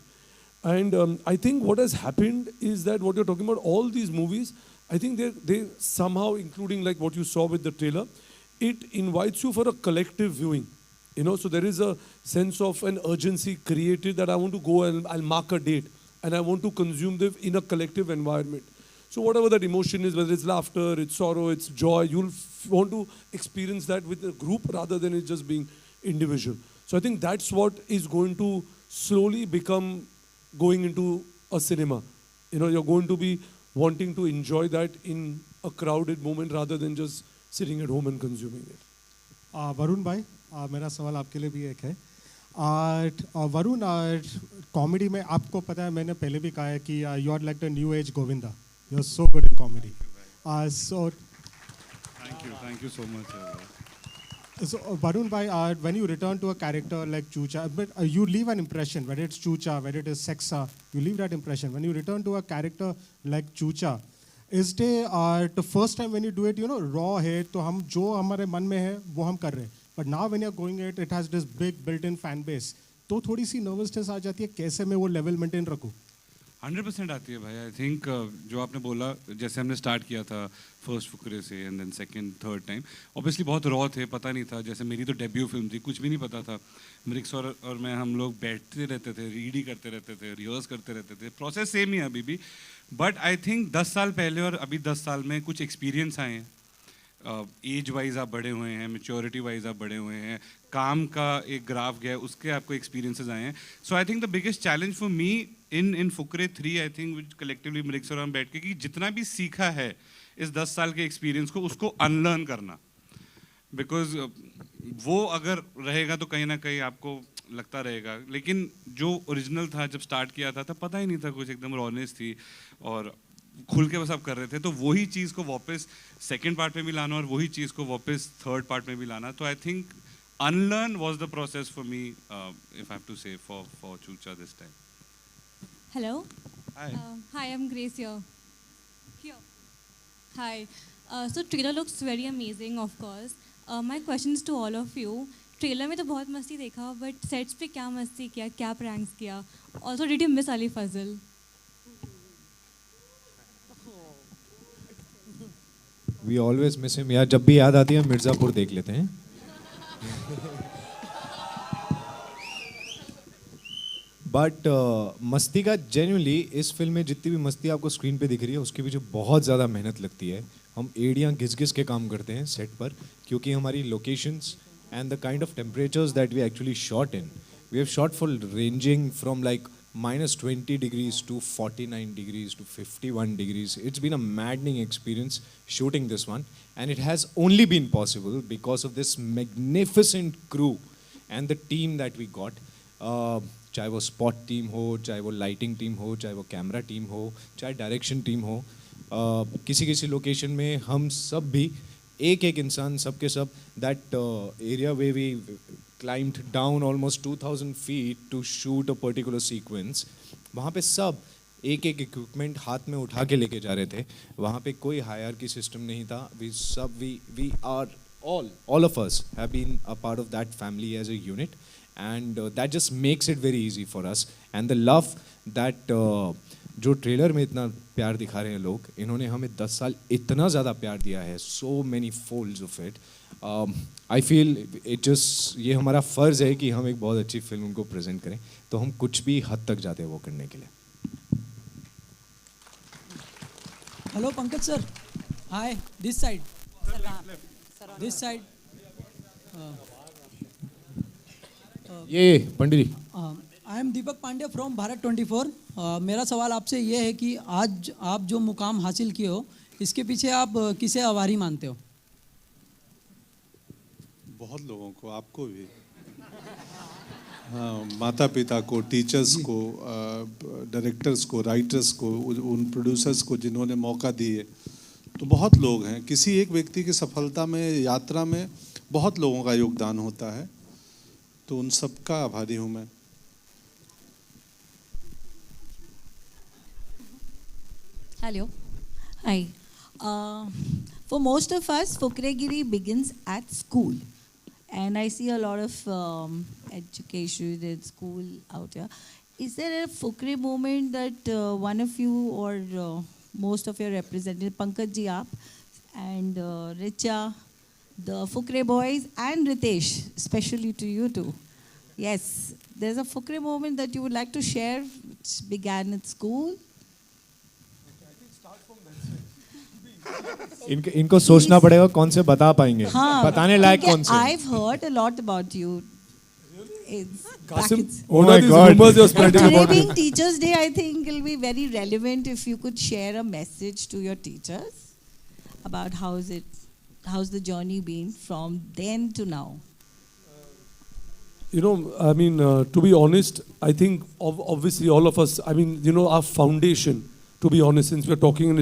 And I think what has happened is that what you're talking about, all these movies, I think they somehow, including like what you saw with the trailer, it invites you for a collective viewing. So there is a sense of an urgency created that I want to go and I'll mark a date and I want to consume them in a collective environment. So whatever that emotion is, whether it's laughter, it's sorrow, it's joy, you'll want to experience that with a group rather than it just being individual. So I think that's what is going to slowly become going into a cinema you're going to be wanting to enjoy that in a crowded moment rather than just sitting at home and consuming it. Varun भाई, मेरा सवाल आपके लिए भी एक है. Varun, comedy में आपको पता है, मैंने पहले भी कहा है कि you are like the new age Govinda. You are so good in comedy. So Thank you so much. So, Varun bhai, when you return to a character like Chucha, but you leave an impression, whether it's Chucha, whether it is Sexa, you leave that impression. When you return to a character like Chucha, is it the first time when you do it, raw है, तो हम जो हमारे मन में है वो हम कर रहे हैं. But now when you're going it has this big built-in fan base. तो थोड़ी सी nervousness आ जाती है, कैसे मैं वो level maintain रखूँ? 100% आती है भाई. आई थिंक जो आपने बोला, जैसे हमने स्टार्ट किया था फर्स्ट फुकरे से and then second third time, obviously बहुत रॉ थे, पता नहीं था. जैसे मेरी तो डेब्यू फिल्म थी, कुछ भी नहीं पता था. मृक्स और मैं, हम लोग बैठते रहते थे, रीड ही करते रहते थे, रिहर्स करते रहते थे. प्रोसेस सेम ही है अभी भी. बट आई थिंक 10 साल पहले और अभी 10 साल में कुछ एक्सपीरियंस आए हैं. एज वाइज आप बड़े हुए हैं, मेच्योरिटी वाइज आप बड़े हुए हैं, काम का एक ग्राफ गया, उसके आपको एक्सपीरियंसेस आए हैं. So I think the biggest challenge for me in Fukrey 3, I think which collectively मृक्स और हम बैठ के, कि जितना भी सीखा है इस 10 साल के एक्सपीरियंस को, उसको अनलर्न करना. बिकॉज वो अगर रहेगा तो कहीं ना कहीं आपको लगता रहेगा. लेकिन जो ओरिजिनल था, जब स्टार्ट किया था तब पता ही नहीं था कुछ, एकदम रॉनेस थी और खुल के बस आप कर रहे थे. तो वही चीज़ को वापस सेकेंड पार्ट में भी लाना और वही चीज़ को वापस थर्ड पार्ट में भी लाना. तो I think unlearn was the process for me, if I have to say, for Choocha this time. Hello. Hi. Hi, I'm Grace here. Here. Hi. So trailer looks very amazing, of course. My question is to all of you. Trailer में तो बहुत मस्ती देखा, but sets पे क्या मस्ती किया, क्या प्रैंक्स किया? Also did you miss Ali Fazal? We always miss him. यार जब भी याद आती है मिर्ज़ापुर देख लेते हैं. बट मस्ती का जेन्युइनली इस फिल्म में जितनी भी मस्ती आपको स्क्रीन पे दिख रही है, उसके पीछे बहुत ज़्यादा मेहनत लगती है. हम एड़ियाँ घिस घिस के काम करते हैं सेट पर, क्योंकि हमारी locations and the kind of temperatures that we actually shot in. We have shot for ranging from like -20 degrees to 49 degrees to 51 degrees. It's been a maddening experience shooting this one, and it has only been possible because of this magnificent crew and the team that we got. चाहे वो spot team हो, चाहे वो lighting team हो, चाहे वो camera team हो, चाहे डायरेक्शन टीम हो. किसी किसी लोकेशन में हम सब भी एक इंसान, सब के सब, that area way we climbed down almost 2000 feet to shoot a particular sequence. वहाँ पे सब एक इक्विपमेंट हाथ में उठा के लेके जा रहे थे. वहाँ पे कोई हायरार्की सिस्टम नहीं था. We are all of us have been a part of that family as a unit, and that just makes it very easy for us. And the love that जो ट्रेलर में इतना प्यार दिखा रहे हैं लोग, इन्होंने हमें 10 साल इतना ज़्यादा प्यार दिया है, so many folds of it. I feel it just, ये हमारा फ़र्ज़ है कि हम एक बहुत अच्छी फिल्म उनको प्रेजेंट करें, तो हम कुछ भी हद तक जाते हैं वो करने के लिए. Hello Pankaj sir, hi, this side, this side. ये Pandit ji. I am Deepak Pandey from Bharat 24. मेरा सवाल आपसे ये है कि आज आप जो मुकाम हासिल किए हो, इसके पीछे आप किसे आभारी मानते हो? बहुत लोगों को, आपको भी. हाँ, माता पिता को, टीचर्स को, डायरेक्टर्स को, राइटर्स को, उन प्रोड्यूसर्स को जिन्होंने मौका दिए. तो बहुत लोग हैं. किसी एक व्यक्ति की सफलता में, यात्रा में बहुत लोगों का योगदान होता है, तो उन सब का आभारी हूँ मैं. Hello. Hi. For most of us, Fukregiri begins at school. And I see a lot of education in school out here. Is there a Fukre moment that one of you or most of your representatives, Pankaj ji aap, and Richa, the Fukre boys, and Ritesh, especially to you two. Yes, there's a Fukre moment that you would like to share, which began at school? इनको सोचना पड़ेगा कौन से बता पाएंगे. हाँ, बताने लायक कौन से. I've heard a lot about you. It's Qasim, brackets. what Oh are my these God. rumors you're spreading Today about being me? Teachers' Day, I think it'll be very relevant if you could share a message to your teachers about how's the journey been from then to now. You know, I mean, to be honest, I think obviously all of us, I mean, you know, our foundation, to be honest, since we're talking, and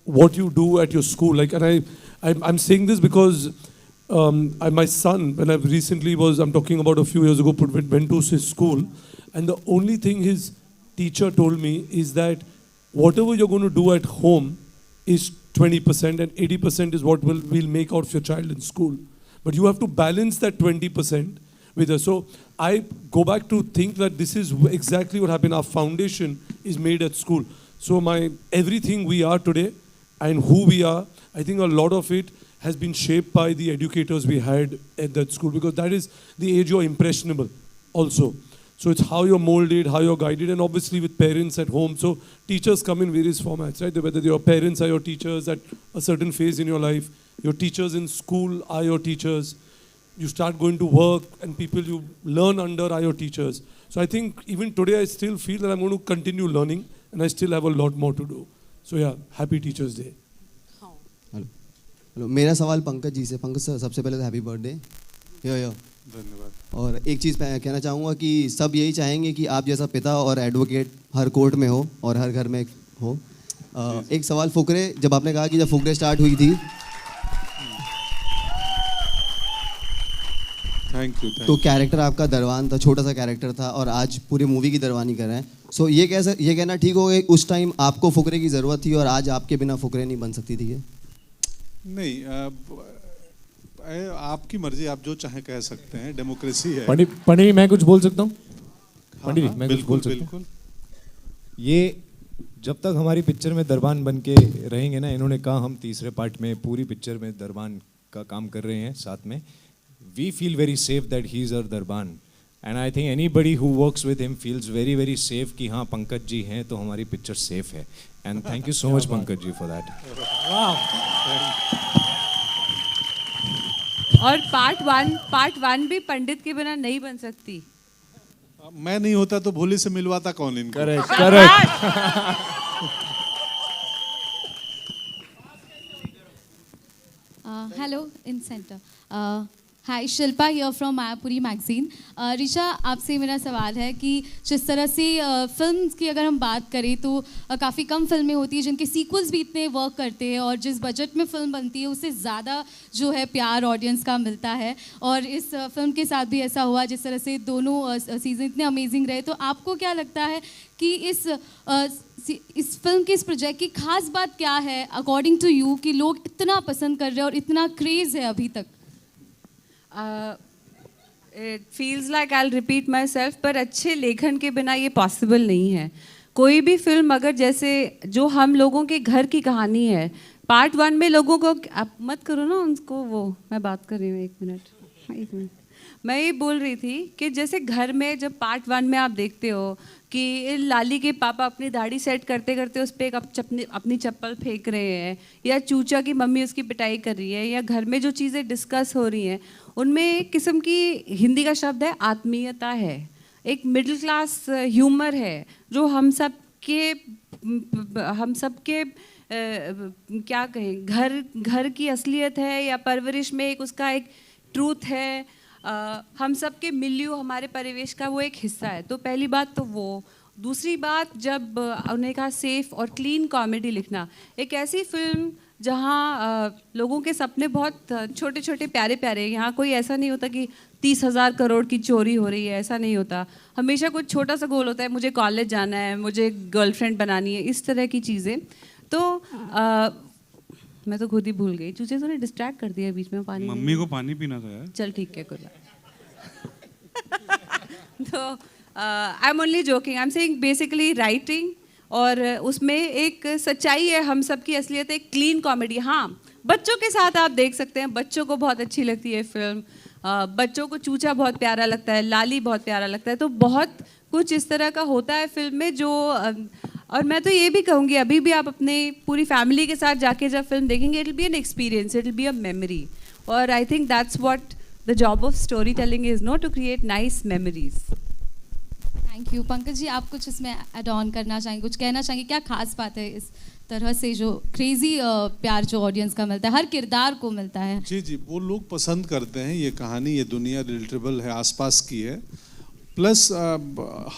what you do at your school. Like, and I'm saying this because my son, when I'm talking about a few years ago, went to his school, and the only thing his teacher told me is that whatever you're going to do at home is 20%, and 80% is what we'll make out of your child in school. But you have to balance that 20% with us. So I go back to think that this is exactly what happened. Our foundation is made at school. So everything we are today and who we are, I think a lot of it has been shaped by the educators we had at that school, because that is the age you're impressionable also. So it's how you're molded, how you're guided, and obviously with parents at home. So teachers come in various formats, right? Whether your parents are your teachers at a certain phase in your life, your teachers in school are your teachers, you start going to work and people you learn under are your teachers. So I think even today I still feel that I'm going to continue learning and I still have a lot more to do. So yeah, happy Teachers Day. Hello, मेरा सवाल पंकज जी से. Pankaj sir, सबसे पहले तो happy birthday. यो धन्यवाद. और एक चीज़ कहना चाहूँगा कि सब यही चाहेंगे कि आप जैसा पिता और एडवोकेट हर कोर्ट में हो और हर घर में हो. एक सवाल फुकरे, जब आपने कहा कि जब फुकरे स्टार्ट हुई थी थैंक यू, तो कैरेक्टर आपका दरवान था, छोटा सा कैरेक्टर था, और आज पूरी मूवी की दरवानी कर रहे हैं. सो ये कहना ठीक हो गया उस टाइम आपको फुकरे की ज़रूरत थी और आज आपके बिना फुकरे नहीं बन सकती थी? नहीं, आपकी मर्जी, आप जो चाहे कह सकते हैं, डेमोक्रेसी है. पंडित मैं कुछ बोल सकता हूँ? पंडित मैं कुछ बोल सकता हूँ? बिल्कुल. ये जब तक हमारी पिक्चर में दरबान बन के रहेंगे ना, इन्होंने कहा हम तीसरे पार्ट में पूरी पिक्चर में दरबान का काम कर रहे हैं साथ में. We feel very safe that he is our Darban, and I think anybody who works with him feels very very safe कि हाँ पंकज जी हैं तो हमारी पिक्चर सेफ है. And thank you so much Pankaj ji for that. Wow. और part one भी पंडित के बिना नहीं बन सकती. मैं नहीं होता तो भोले से मिलवाता कौन इनको? Correct. Hello, in center. Hi, Shilpa here from Mayapuri magazine. ऋषा, आपसे मेरा सवाल है कि जिस तरह से फिल्म्स की अगर हम बात करें तो काफ़ी कम फिल्में होती हैं जिनके सीक्वल्स भी इतने वर्क करते हैं, और जिस बजट में फिल्म बनती है उससे ज़्यादा जो है प्यार ऑडियंस का मिलता है. और इस फिल्म के साथ भी ऐसा हुआ, जिस तरह से दोनों सीज़न इतने अमेजिंग रहे. तो आपको क्या लगता है कि इस फिल्म के इस प्रोजेक्ट की खास बात क्या है अकॉर्डिंग टू यू कि लोग इतना पसंद कर रहे हैं और इतना क्रेज़ है अभी तक? It feels like I'll repeat myself, पर अच्छे लेखन के बिना ये पॉसिबल नहीं है. कोई भी फिल्म अगर जैसे जो हम लोगों के घर की कहानी है, पार्ट वन में लोगों को, आप मत करो ना उनको, वो मैं बात कर रही हूँ, एक मिनट. मैं ये बोल रही थी कि जैसे घर में जब पार्ट वन में आप देखते हो कि लाली के पापा अपनी दाढ़ी सेट करते करते उस पर अपनी चप्पल फेंक रहे हैं, या चूचा की मम्मी उसकी पिटाई कर रही है, या घर में जो चीज़ें डिस्कस हो रही हैं उनमें एक किस्म की, हिंदी का शब्द है आत्मीयता है, एक मिडिल क्लास ह्यूमर है जो हम सब के क्या कहें, घर की असलियत है, या परवरिश में एक उसका एक ट्रूथ है. हम सब के मिलियो, हमारे परिवेश का वो एक हिस्सा है. तो पहली बात तो वो. दूसरी बात, जब उन्हें कहा सेफ और क्लीन कॉमेडी लिखना, एक ऐसी फिल्म जहाँ लोगों के सपने बहुत छोटे छोटे प्यारे प्यारे, यहाँ कोई ऐसा नहीं होता कि 30,000 करोड़ की चोरी हो रही है, ऐसा नहीं होता. हमेशा कुछ छोटा सा गोल होता है, मुझे कॉलेज जाना है, मुझे गर्लफ्रेंड बनानी है, इस तरह की चीज़ें. तो मैं तो खुद ही भूल गई, चूचे तो ने डिस्ट्रैक्ट कर दिया बीच में. पानी, मम्मी को पानी पीना था यार. चल ठीक है, कोई बात. तो I am only joking, I am saying basically writing, और उसमें एक सच्चाई है, हम सब की असलियत है, एक क्लीन कॉमेडी. हाँ, बच्चों के साथ आप देख सकते हैं, बच्चों को बहुत अच्छी लगती है फिल्म. बच्चों को चूचा बहुत प्यारा लगता है, लाली बहुत प्यारा लगता है. तो बहुत कुछ इस तरह का होता है फिल्म में जो, और मैं तो ये भी कहूँगी अभी भी आप अपने पूरी फैमिली के साथ जाके जब फिल्म देखेंगे, it will be an experience, it will be a memory. और I think that's what The job of storytelling is not to create nice memories. Thank you. Pankaj ji, आप कुछ इसमें ऐड ऑन करना चाहेंगे, कुछ कहना चाहेंगे? क्या खास बात है इस तरह से जो क्रेजी प्यार जो ऑडियंस का मिलता है, हर किरदार को मिलता है? जी जी, वो लोग पसंद करते हैं ये कहानी, ये दुनिया रिलेटेबल है, आसपास की है। प्लस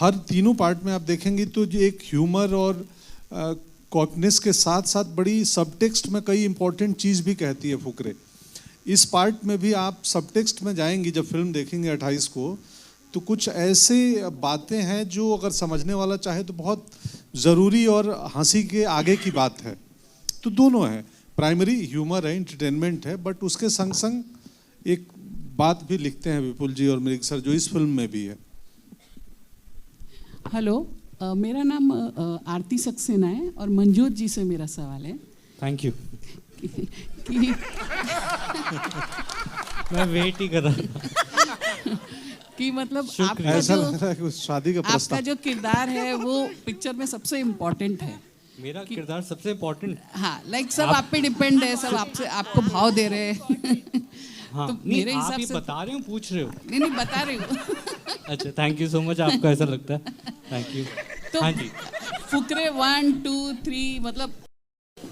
हर तीनों पार्ट में आप देखेंगे तो जो एक ह्यूमर और कॉकनेस के साथ साथ बड़ी सबटेक्स्ट में कई इंपॉर्टेंट चीज़ भी कहती है फुकरे। इस पार्ट में भी आप सबटेक्स्ट में जाएंगी जब फिल्म देखेंगे 28 को, तो कुछ ऐसे बातें हैं जो अगर समझने वाला चाहे तो बहुत ज़रूरी और हंसी के आगे की बात है। तो दोनों है, प्राइमरी ह्यूमर है, एंटरटेनमेंट है, बट उसके संग संग एक बात भी लिखते हैं विपुल जी और मृग सर, जो इस फिल्म में भी है। हेलो, मेरा नाम आरती सक्सेना है और मंजोत जी से मेरा सवाल है। Thank you. कि मैं वेट ही कर रहा कि मतलब आपका ऐसा जो लग रहा है कि शादी का प्रस्ताव, आपका जो किरदार है वो पिक्चर में सबसे इम्पोर्टेंट है। मेरा किरदार सबसे इम्पोर्टेंट? हाँ, लाइक सब आप पे डिपेंड है, सब आपसे आपको भाव दे रहे हैं। हाँ, तो नहीं, मेरे आप हिसाब ही से बता रहे हो, पूछ रहे हो? नहीं बता रही हूँ। अच्छा, थैंक यू सो मच, आपको ऐसा लगता है, थैंक यू। तो हाँ जी, फुकरे 1, 2, 3 मतलब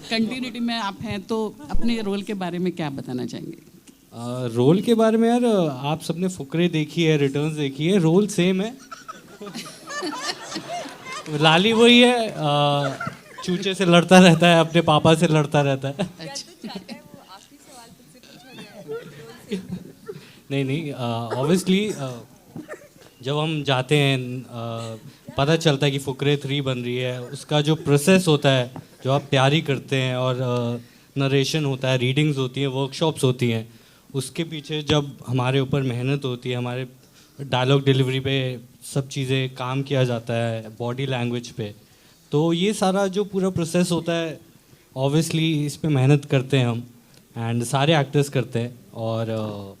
कंटिन्यूटी में आप हैं, तो अपने रोल के बारे में क्या बताना चाहेंगे? रोल के बारे में यार, आप सबने फुकरे देखी है, रिटर्न्स देखी है, रोल सेम है। लाली वही है, चूचे से लड़ता रहता है, अपने पापा से लड़ता रहता है। नहीं, ऑब्वियसली जब हम जाते हैं पता चलता है कि फुकरे 3 बन रही है, उसका जो प्रोसेस होता है, जो आप तैयारी करते हैं और नरेशन होता है, रीडिंग्स होती हैं, वर्कशॉप्स होती हैं, उसके पीछे जब हमारे ऊपर मेहनत होती है, हमारे डायलॉग डिलीवरी पे सब चीज़ें काम किया जाता है, बॉडी लैंग्वेज पे, तो ये सारा जो पूरा प्रोसेस होता है, ऑब्वियसली इस पे मेहनत करते हैं हम, एंड सारे एक्टर्स करते हैं। और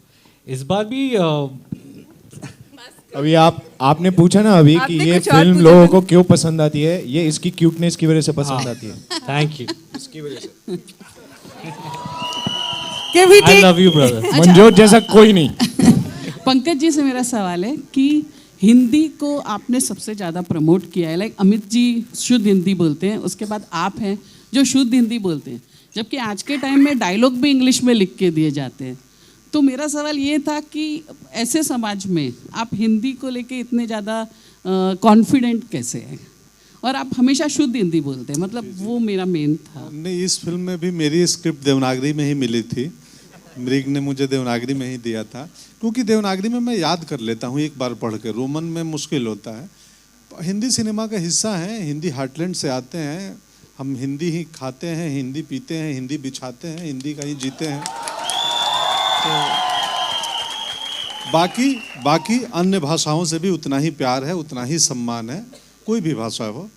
इस बार भी अभी आपने पूछा ना अभी कि ये फिल्म लोगों को क्यों पसंद आती है, ये इसकी क्यूटनेस की वजह से पसंद आती है। Thank you. इसकी वजह से। I love you, brother. Manjot जैसा कोई नहीं। पंकज जी से मेरा सवाल है कि हिंदी को आपने सबसे ज़्यादा प्रमोट किया है, लाइक अमित जी शुद्ध हिंदी बोलते हैं, उसके बाद आप हैं जो शुद्ध हिंदी बोलते हैं, जबकि आज के टाइम में डायलॉग भी इंग्लिश में लिख के दिए जाते हैं। तो मेरा सवाल ये था कि ऐसे समाज में आप हिंदी को लेके इतने ज़्यादा कॉन्फिडेंट कैसे हैं, और आप हमेशा शुद्ध हिंदी बोलते हैं, मतलब वो मेरा मेन था। नहीं, इस फिल्म में भी मेरी स्क्रिप्ट देवनागरी में ही मिली थी, मृग ने मुझे देवनागरी में ही दिया था, क्योंकि देवनागरी में मैं याद कर लेता हूँ एक बार पढ़ के, रोमन में मुश्किल होता है। हिंदी सिनेमा का हिस्सा है, हिंदी हार्टलैंड से आते हैं हम, हिंदी ही खाते हैं, हिंदी पीते हैं, हिंदी बिछाते हैं, हिंदी का ही जीते हैं। तो बाकी अन्य भाषाओं से भी उतना ही प्यार है, उतना ही सम्मान है, कोई भी भाषा हो,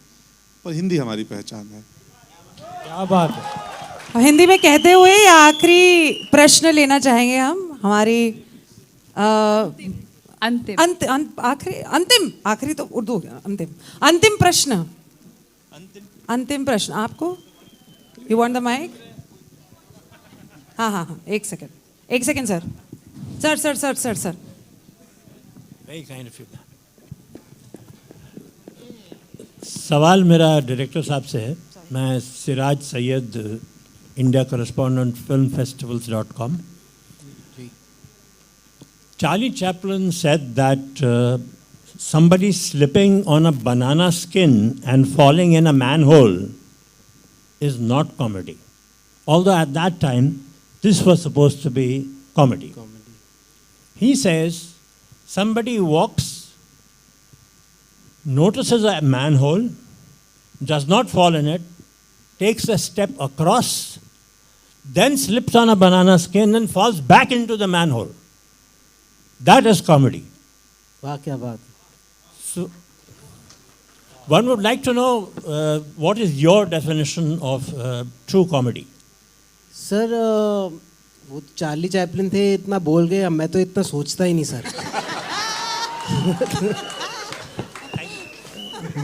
पर हिंदी हमारी पहचान है। क्या बात है। हिंदी में कहते हुए आखिरी प्रश्न लेना चाहेंगे हम, हमारी आखिरी तो उर्दू हो गया, अंतिम प्रश्न, अंतिम प्रश्न आपको। You want the mike? हाँ, एक second sir. Very kind of you. सवाल मेरा डायरेक्टर साहब से है। मैं Siraj Syed, India correspondent filmfestivals.com. Charlie Chaplin said that somebody slipping on a banana skin and falling in a manhole is not comedy. Although at that time, this was supposed to be comedy. He says somebody walks, notices a manhole, does not fall in it, takes a step across, then slips on a banana skin and falls back into the manhole. That is comedy. वाह, क्या बात। So, one would like to know what is your definition of true comedy? Sir, वो Charlie Chaplin थे, इतना बोल गए, अब मैं तो इतना सोचता ही नहीं सर।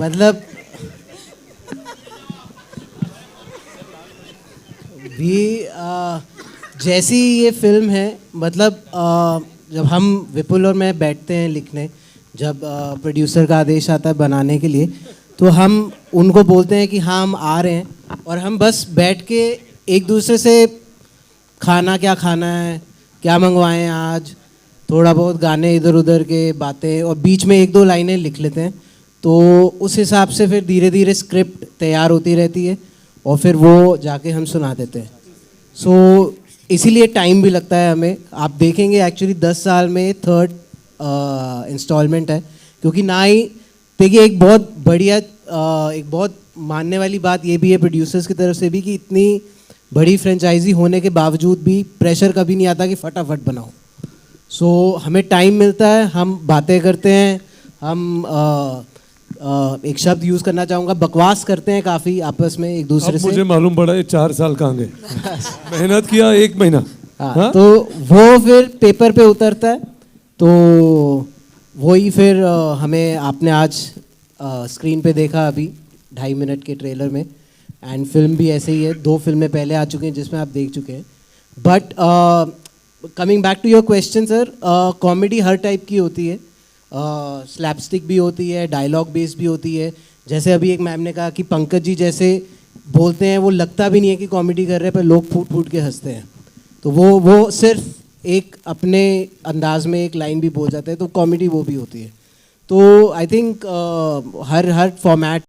मतलब भी जैसी ये फिल्म है, मतलब जब हम विपुल और मैं बैठते हैं लिखने, जब प्रोड्यूसर का आदेश आता है बनाने के लिए, तो हम उनको बोलते हैं कि हाँ हम आ रहे हैं, और हम बस बैठ के एक दूसरे से खाना क्या खाना है, क्या मंगवाएं आज, थोड़ा बहुत गाने इधर उधर के बातें, और बीच में एक दो लाइनें लिख लेते हैं। तो उस हिसाब से फिर धीरे धीरे स्क्रिप्ट तैयार होती रहती है और फिर वो जाके हम सुना देते हैं। सो इसीलिए टाइम भी लगता है हमें। आप देखेंगे एक्चुअली 10 साल में 3rd इंस्टॉलमेंट है, क्योंकि ना ही देखिए एक बहुत बढ़िया एक बहुत मानने वाली बात ये भी है प्रोड्यूसर्स की तरफ से भी कि इतनी बड़ी फ्रेंचाइजी होने के बावजूद भी प्रेशर कभी नहीं आता कि फटाफट बनाओ। सो हमें टाइम मिलता है, हम बातें करते हैं, हम एक शब्द यूज़ करना चाहूँगा, बकवास करते हैं काफ़ी आपस में एक दूसरे से। मुझे मालूम पड़ा ये 4 साल कहाँ गए। मेहनत किया 1 महीना। हाँ, तो वो फिर पेपर पे उतरता है, तो वही फिर हमें आपने आज स्क्रीन पे देखा अभी 2.5 मिनट के ट्रेलर में, एंड फिल्म भी ऐसे ही है। 2 फिल्में पहले आ चुकी हैं जिसमें आप देख चुके हैं। But coming back to your question sir, comedy हर टाइप की होती है, स्लैपस्टिक भी होती है, डायलॉग बेस्ड भी होती है। जैसे अभी एक मैम ने कहा कि पंकज जी जैसे बोलते हैं वो लगता भी नहीं है कि कॉमेडी कर रहे हैं, पर लोग फूट फूट के हंसते हैं। तो वो सिर्फ एक अपने अंदाज में एक लाइन भी बोल जाते हैं, तो कॉमेडी वो भी होती है। तो आई थिंक हर फॉर्मेट